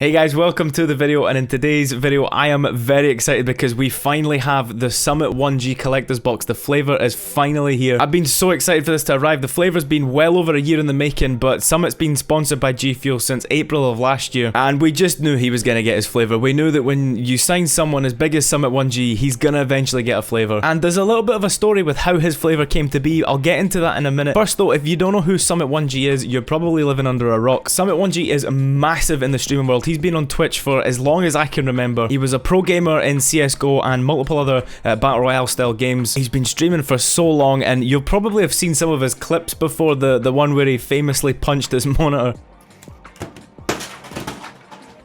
Hey guys, welcome to the video, and in today's video I am very excited because we finally have the Summit1G collector's box. The flavor is finally here. I've been so excited for this to arrive. The flavor's been well over a year in the making, but Summit's been sponsored by GFUEL since April of last year, and we just knew he was going to get his flavor. We knew that when you sign someone as big as Summit1G, he's going to eventually get a flavor. And there's a little bit of a story with how his flavor came to be. I'll get into that in a minute. First though, if you don't know who Summit1G is, you're probably living under a rock. Summit1G is massive in the streaming world. He's been on Twitch for as long as I can remember. He was a pro gamer in CSGO and multiple other Battle Royale style games. He's been streaming for so long, and you'll probably have seen some of his clips before, the one where he famously punched his monitor.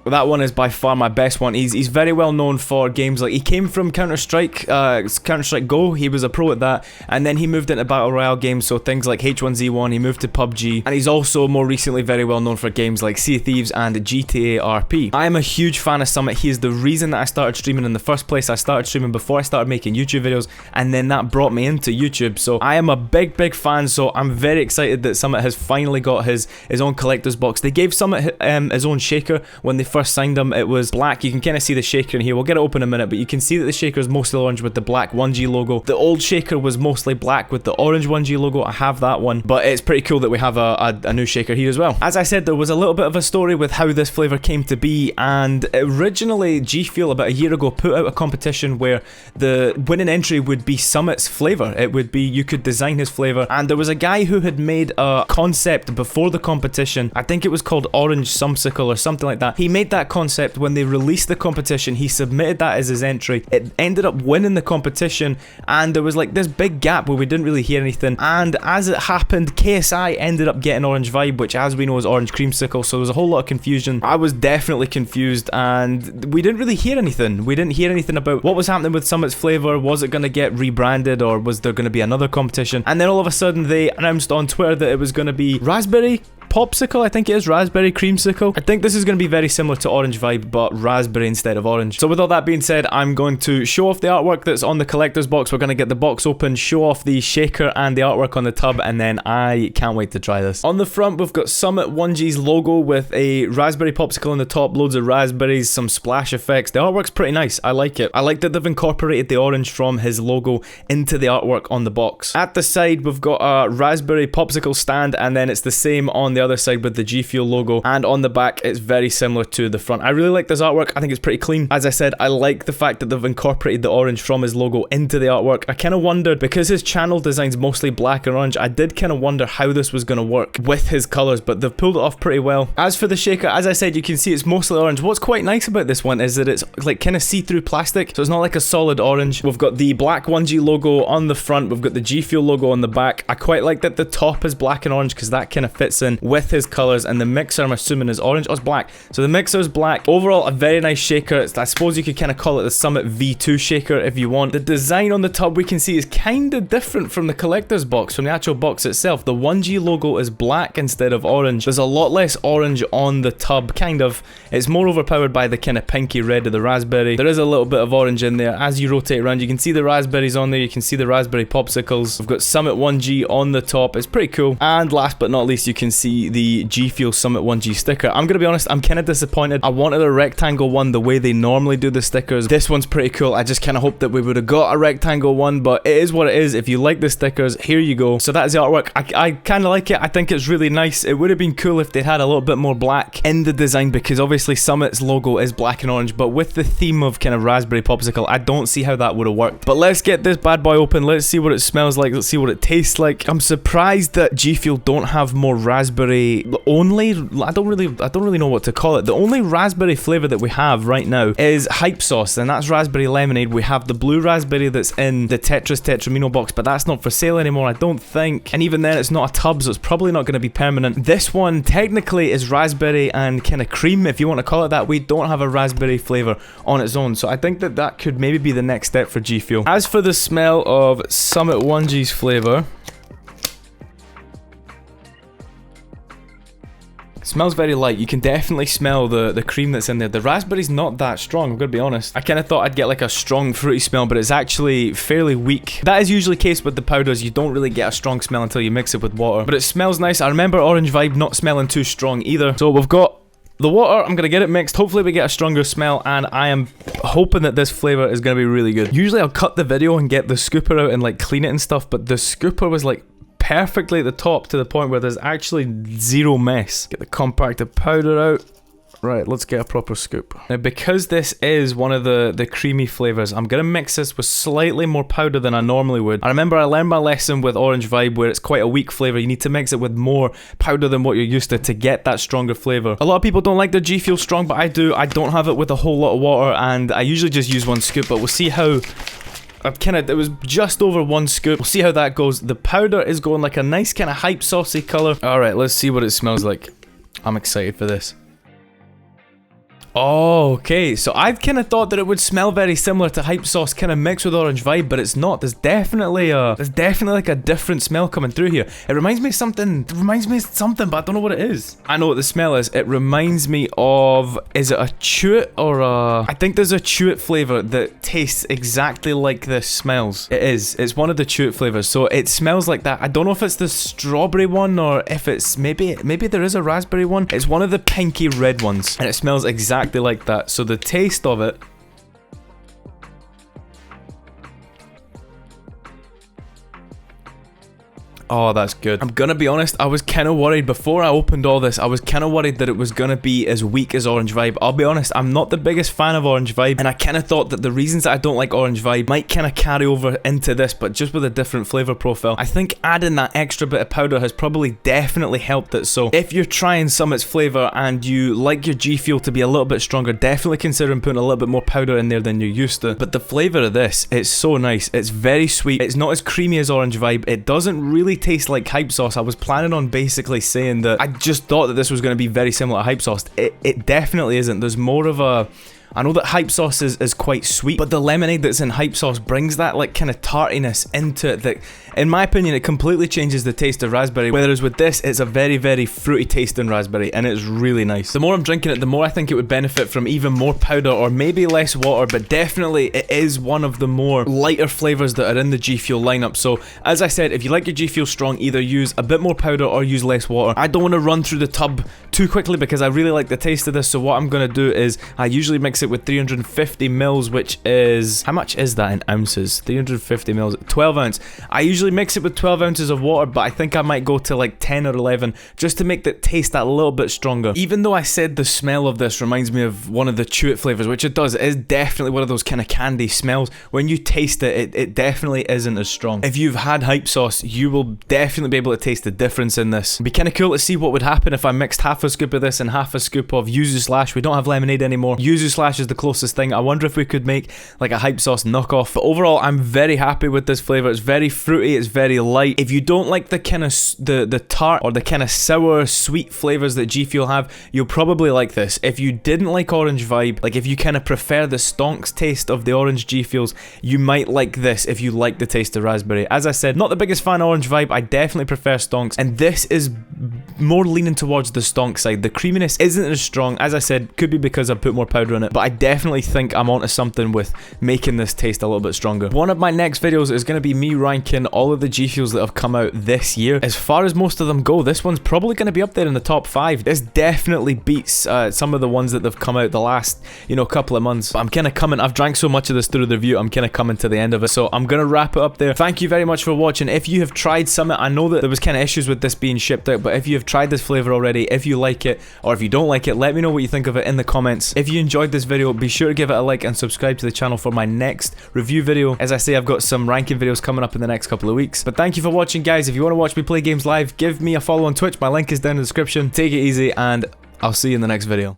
That one is by far my best one. He's very well known for games like, he came from Counter-Strike Go, he was a pro at that, and then he moved into Battle Royale games, so things like H1Z1, he moved to PUBG, and he's also more recently very well known for games like Sea of Thieves and GTA RP. I am a huge fan of Summit. He is the reason that I started streaming in the first place. I started streaming before I started making YouTube videos, and then that brought me into YouTube, so I am a big fan, so I'm very excited that Summit has finally got his own collector's box. They gave Summit his own shaker when they first signed him. It was black. You can kind of see the shaker in here. We'll get it open in a minute, but you can see that the shaker is mostly orange with the black 1G logo. The old shaker was mostly black with the orange 1G logo. I have that one, but it's pretty cool that we have a new shaker here as well. As I said, there was a little bit of a story with how this flavor came to be, and originally GFUEL about a year ago put out a competition where the winning entry would be Summit's flavor. It would be, you could design his flavor, and there was a guy who had made a concept before the competition. I think it was called Orange Sumsicle or something like that. He made that concept. When they released the competition, he submitted that as his entry. It ended up winning the competition, and there was like this big gap where we didn't really hear anything, and as it happened, KSI ended up getting Orange Vibe, which as we know is Orange Creamsicle, so there was a whole lot of confusion. I was definitely confused, and we didn't really hear anything. We didn't hear anything about what was happening with Summit's flavor. Was it going to get rebranded, or was there going to be another competition? And then all of a sudden they announced on Twitter that it was going to be Raspberry Popsicle, I think it is, Raspberry Creamsicle. I think this is going to be very similar to Orange Vibe, but raspberry instead of orange. So with all that being said, I'm going to show off the artwork that's on the collector's box. We're going to get the box open, show off the shaker and the artwork on the tub, and then I can't wait to try this. On the front, we've got Summit1G's logo with a raspberry popsicle on the top, loads of raspberries, some splash effects. The artwork's pretty nice. I like it. I like that they've incorporated the orange from his logo into the artwork on the box. At the side, we've got a raspberry popsicle stand, and then it's the same on the other side with the GFUEL logo, and on the back it's very similar to the front. I really like this artwork. I think it's pretty clean. As I said, I like the fact that they've incorporated the orange from his logo into the artwork. I kind of wondered, because his channel design's mostly black and orange, I did kind of wonder how this was going to work with his colors, but they've pulled it off pretty well. As for the shaker, as I said, you can see it's mostly orange. What's quite nice about this one is that it's like kind of see-through plastic, so it's not like a solid orange. We've got the black 1G logo on the front, we've got the GFUEL logo on the back. I quite like that the top is black and orange because that kind of fits in with his colors, and the mixer I'm assuming is orange. Oh, it's black. So the mixer is black. Overall, a very nice shaker. I suppose you could kind of call it the Summit V2 shaker if you want. The design on the tub we can see is kind of different from the collector's box, from the actual box itself. The 1G logo is black instead of orange. There's a lot less orange on the tub, kind of. It's more overpowered by the kind of pinky red of the raspberry. There is a little bit of orange in there. As you rotate around, you can see the raspberries on there. You can see the raspberry popsicles. We've got Summit1G on the top. It's pretty cool. And last but not least, you can see the GFUEL Summit1G sticker. I'm gonna be honest, I'm kind of disappointed. I wanted a rectangle one the way they normally do the stickers. This one's pretty cool. I just kind of hoped that we would have got a rectangle one, but it is what it is. If you like the stickers, here you go. So that is the artwork. I kind of like it. I think it's really nice. It would have been cool if they had a little bit more black in the design, because obviously Summit's logo is black and orange, but with the theme of kind of raspberry popsicle, I don't see how that would have worked. But let's get this bad boy open. Let's see what it smells like. Let's see what it tastes like. I'm surprised that GFUEL don't have more raspberry only. I don't really know what to call it. The only raspberry flavor that we have right now is hype sauce, and that's raspberry lemonade. We have the blue raspberry that's in the Tetris Tetramino box, but that's not for sale anymore, I don't think. And even then, it's not a tub, so it's probably not going to be permanent. This one technically is raspberry and kind of cream, if you want to call it that. We don't have a raspberry flavor on its own, so I think that that could maybe be the next step for GFUEL. As for the smell of Summit1G's flavor, it smells very light. You can definitely smell the cream that's in there. The raspberry's not that strong, I'm gonna be honest. I kind of thought I'd get like a strong fruity smell, but it's actually fairly weak. That is usually the case with the powders. You don't really get a strong smell until you mix it with water, but it smells nice. I remember Orange Vibe not smelling too strong either. So we've got the water, I'm gonna get it mixed. Hopefully we get a stronger smell, and I am hoping that this flavor is gonna be really good. Usually I'll cut the video and get the scooper out and like clean it and stuff, but the scooper was like perfectly at the top to the point where there's actually zero mess. Get the compacted powder out. Right, let's get a proper scoop. Now, because this is one of the creamy flavors, I'm gonna mix this with slightly more powder than I normally would. I remember I learned my lesson with Orange Vibe where it's quite a weak flavor. You need to mix it with more powder than what you're used to get that stronger flavor. A lot of people don't like their G Fuel strong, but I do. I don't have it with a whole lot of water, and I usually just use one scoop, but we'll see how... it was just over one scoop. We'll see how that goes. The powder is going like a nice kind of hype saucy color. Alright, let's see what it smells like. I'm excited for this. Oh, okay, so I kind of thought that it would smell very similar to hype sauce kind of mixed with Orange Vibe, but it's not. There's definitely like a different smell coming through here. It reminds me of something, but I don't know what it is. I know what the smell is. It reminds me of, is it a chewit or a... I think there's a chewit flavor that tastes exactly like this smells. It is. It's one of the chewit flavors, so it smells like that. I don't know if it's the strawberry one or if it's, maybe there is a raspberry one. It's one of the pinky red ones, and it smells exactly like that. So the taste of it, oh, that's good. I'm gonna be honest, I was kind of worried before I opened all this. I was kind of worried that it was gonna be as weak as Orange Vibe. I'll be honest, I'm not the biggest fan of Orange Vibe, and I kind of thought that the reasons that I don't like Orange Vibe might kind of carry over into this, but just with a different flavor profile. I think adding that extra bit of powder has probably definitely helped it. So if you're trying Summit's flavor and you like your G Fuel to be a little bit stronger, definitely consider putting a little bit more powder in there than you're used to. But the flavor of this, it's so nice. It's very sweet. It's not as creamy as Orange Vibe. It doesn't really taste like hype sauce. I was planning on basically saying that I just thought that this was going to be very similar to hype sauce. It definitely isn't. There's more of a... I know that hype sauce is quite sweet, but the lemonade that's in hype sauce brings that like kind of tartiness into it that, in my opinion, it completely changes the taste of raspberry. Whereas with this, it's a very, very fruity taste in raspberry, and it's really nice. The more I'm drinking it, the more I think it would benefit from even more powder or maybe less water, but definitely it is one of the more lighter flavors that are in the G Fuel lineup. So, as I said, if you like your G Fuel strong, either use a bit more powder or use less water. I don't want to run through the tub too quickly because I really like the taste of this, so what I'm going to do is I usually mix it with 350 mils, which is, how much is that in ounces? 350 mils, 12 ounce. I usually mix it with 12 ounces of water, but I think I might go to like 10 or 11 just to make the taste that little bit stronger. Even though I said the smell of this reminds me of one of the chewit flavors, which it does, it is definitely one of those kind of candy smells. When you taste it, it definitely isn't as strong. If you've had hype sauce, you will definitely be able to taste the difference in this. It'd be kind of cool to see what would happen if I mixed half a scoop of this and half a scoop of Yuzu Slash. We don't have lemonade anymore. Yuzu Slash is the closest thing. I wonder if we could make like a hype sauce knockoff. But overall, I'm very happy with this flavor. It's very fruity, it's very light. If you don't like the kind of the tart or the kind of sour sweet flavors that G Fuel have, you'll probably like this. If you didn't like Orange Vibe, like if you kind of prefer the stonks taste of the orange G Fuels, you might like this if you like the taste of raspberry. As I said, not the biggest fan of Orange Vibe. I definitely prefer stonks, and this is more leaning towards the stonk side. The creaminess isn't as strong. As I said, could be because I put more powder in it, but I definitely think I'm onto something with making this taste a little bit stronger. One of my next videos is going to be me ranking all of the G Fuels that have come out this year. As far as most of them go, this one's probably going to be up there in the top 5. This definitely beats some of the ones that have come out the last, couple of months. But I'm kind of coming, I've drank so much of this through the review, I'm kind of coming to the end of it. So I'm going to wrap it up there. Thank you very much for watching. If you have tried Summit, I know that there was kind of issues with this being shipped out, but if you have tried this flavor already, if you like it, or if you don't like it, let me know what you think of it in the comments. If you enjoyed this video, be sure to give it a like and subscribe to the channel for my next review video. As I say, I've got some ranking videos coming up in the next couple of weeks. But thank you for watching, guys. If you want to watch me play games live, give me a follow on Twitch. My link is down in the description. Take it easy, and I'll see you in the next video.